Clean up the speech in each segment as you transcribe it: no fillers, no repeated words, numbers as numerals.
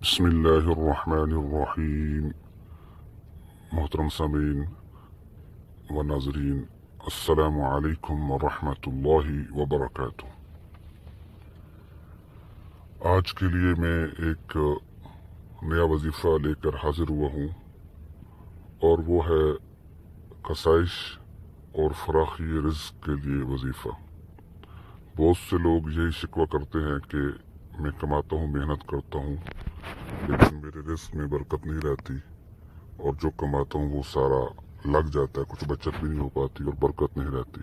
बिस्मिल्लाहिर्रहमानिर्रहीम। मोहतरम सामीन व नाज़रीन, अस्सलामु अलैकुम व रहमतुल्लाहि व बरकातुहू। आज के लिए मैं एक नया वजीफ़ा लेकर हाजिर हुआ हूँ और वो है कसाइश और फराखी रिज़्क़ के लिए वजीफ़ा। बहुत से लोग यही शिकवा करते हैं कि मैं कमाता हूँ, मेहनत करता हूँ, लेकिन मेरे रिस्क में बरकत नहीं रहती और जो कमाता हूँ वो सारा लग जाता है, कुछ बचत भी नहीं हो पाती और बरकत नहीं रहती।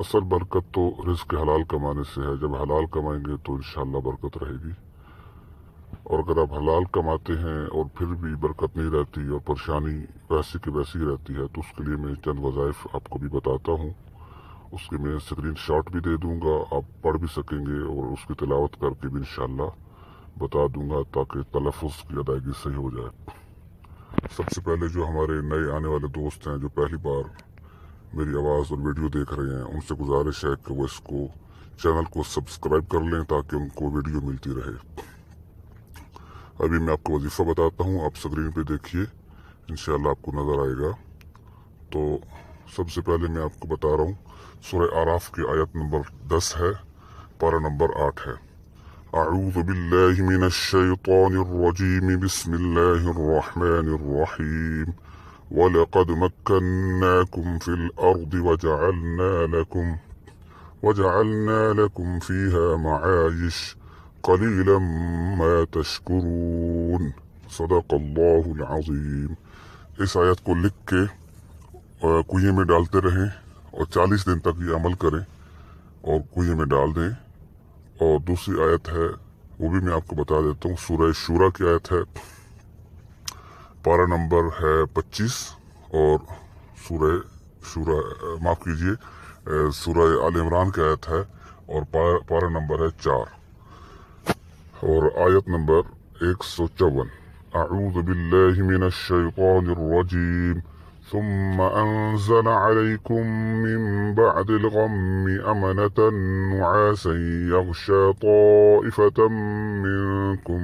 असल बरकत तो रिस्क हलाल कमाने से है। जब हलाल कमाएंगे तो इंशाअल्लाह बरकत रहेगी। और अगर आप हलाल कमाते हैं और फिर भी बरकत नहीं रहती और परेशानी वैसी की वैसी रहती है, तो उसके लिए मैं चंद वज़ाइफ आपको भी बताता हूँ। उसके मैं स्क्रीन शॉट भी दे दूँगा, आप पढ़ भी सकेंगे और उसकी तिलावत करके भी इंशाअल्लाह बता दूंगा ताकि तलफ़ुज़ की अदायगी सही हो जाए। सबसे पहले जो हमारे नए आने वाले दोस्त हैं, जो पहली बार मेरी आवाज़ और वीडियो देख रहे हैं, उनसे गुजारिश है कि वो इसको चैनल को सब्सक्राइब कर लें ताकि उनको वीडियो मिलती रहे। अभी मैं आपको वजीफ़ा बताता हूँ, आप स्क्रीन पे देखिए, इंशाअल्लाह आपको नज़र आएगा। तो सबसे पहले मैं आपको बता रहा हूँ, सूरह आराफ की आयत नंबर 10 है, पारा नंबर 8 है। अऊज़ु बिल्लाहि मिनश शैतानिर रजीम, बिस्मिल्लाहिर रहमानिर रहीम। वलक़द मक्कन्नाकुम फिल अर्दि वजअलना लकुम फ़ीहा मआयिश क़लीलन मा तशकुरून। सदक़ल्लाहुल अज़ीम। इस आयत को लिख के कुएं में डालते रहें और 40 दिन तक ये अमल करें और कुएं में डाल दें। और दूसरी आयत है, वो भी मैं आपको बता देता हूँ, सूरह शूरा की आयत है, पारा नंबर है 25 और सूरह शूरा माफ़ कीजिए सूरह आल इमरान की आयत है और पारा नंबर है 4 और आयत नंबर 154। अऊज़ु बिल्लाहि मिनश शैतानिर रजीम। सुम्मा अंज़ला अलैकुम मिन बअदिल गम्मि अमनतन नुआसन यग़शा ताइफतम मिनकुम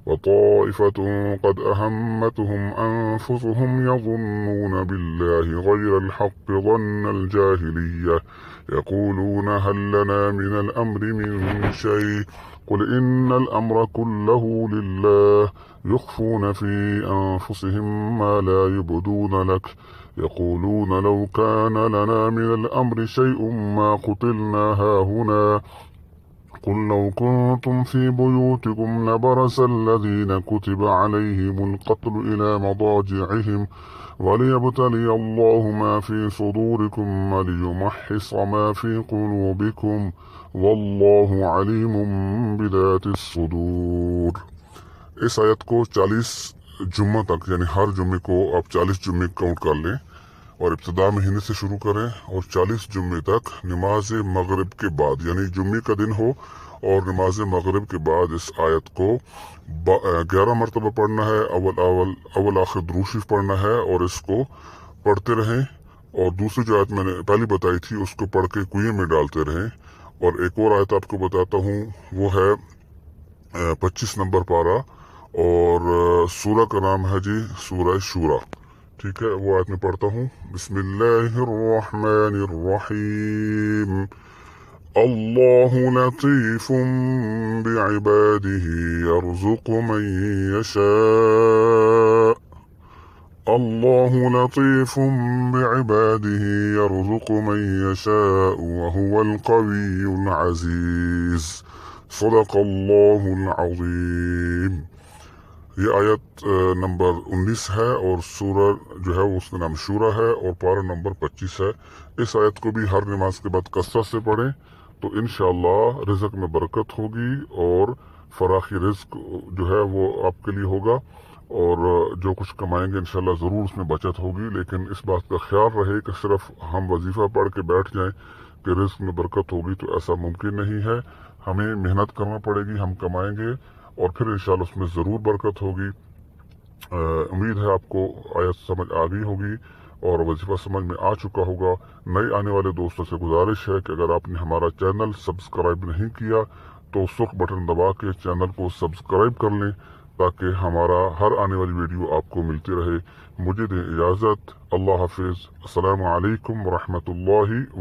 वताइफतुन क़द अहम्मतहुम अन्फुसुहुम यज़ुन्नून बिल्लाहि गयरल हक़्क़ि ज़न्नल जाहिलिय्यह यक़ूलून हल लना मिनल अम्रि मिन शै' क़ुल इन्नल अम्र कुल्लहु लिल्लाह युख़्फ़ून फ़ी अन्फुसिहिम मा ला युब्दून लक यक़ूलून लौ कान लना मिनल अम्रि शै'उन मा क़ुतिलना हाहुना क़ुल लौ कुन्तुम फ़ी बुयूतिकुम लबरज़ الذين كتب عليهم القتل إلى مضاجعهم وليبتلي الله ما في صدوركم وليمحص ما في قلوبكم والله عليم بذات الصدور। इस आयत को 40 जुम्मा तक, यानी हर जुम्मे को आप 40 जुम्मे काउंट कर लें और इब्तिदा महीने से शुरू करें और 40 जुम्मे तक नमाज मगरिब के बाद, यानी जुम्मे का दिन हो और नमाज मगरिब के बाद इस आयत को 11 मरतबा पढ़ना है। अवल आखिर दुरूद शरीफ पढ़ना है और इसको पढ़ते रहें। और दूसरी जो आयत मैंने पहली बताई थी उसको पढ़ के कुएं में डालते रहें। और एक और आयत आपको बताता हूँ, वो है 25 नंबर पारा और सूरा का नाम है जी सूरह शूरा। ठीक है, वो आयत में पढ़ता हूँ। बिस्मिल्लाहिर्रहमानिर्रहीम। अल्लाहु लतीफ़ुम बिइबादिही यर्ज़ुक़ु मन यशा'। अल्लाहु लतीफ़ुम बिइबादिही यर्ज़ुक़ु मन यशा' व हुवल क़वियुल अज़ीज़। सदक़ल्लाहुल अज़ीम। ये आयत नंबर 19 है और सूरा जो है उसका नाम शूरा है और पारा नंबर 25 है। इस आयत को भी हर नमाज के बाद कसरत से पढ़ें तो इंशाअल्लाह रिज़्क़ में बरकत होगी और फराखी रिज़्क़ जो है वो आपके लिए होगा और जो कुछ कमाएंगे इंशाअल्लाह ज़रूर उसमें बचत होगी। लेकिन इस बात का ख्याल रहे कि सिर्फ हम वजीफ़ा पढ़ के बैठ जाएं कि रिज़्क़ में बरकत होगी, तो ऐसा मुमकिन नहीं है। हमें मेहनत करना पड़ेगी, हम कमाएंगे और फिर इंशाअल्लाह उसमें ज़रूर बरकत होगी। उम्मीद है आपको आयत समझ आ गई होगी और वजीफ़ा समझ में आ चुका होगा। नए आने वाले दोस्तों से गुजारिश है कि अगर आपने हमारा चैनल सब्सक्राइब नहीं किया تو سرخ بٹن دبا کے چینل کو سبسکرائب کر لیں تاکہ ہمارا ہر آنے والی ویڈیو آپ کو ملتی رہے۔ مجھے دیں اجازت، اللہ حافظ، السلام علیکم ورحمۃ اللہ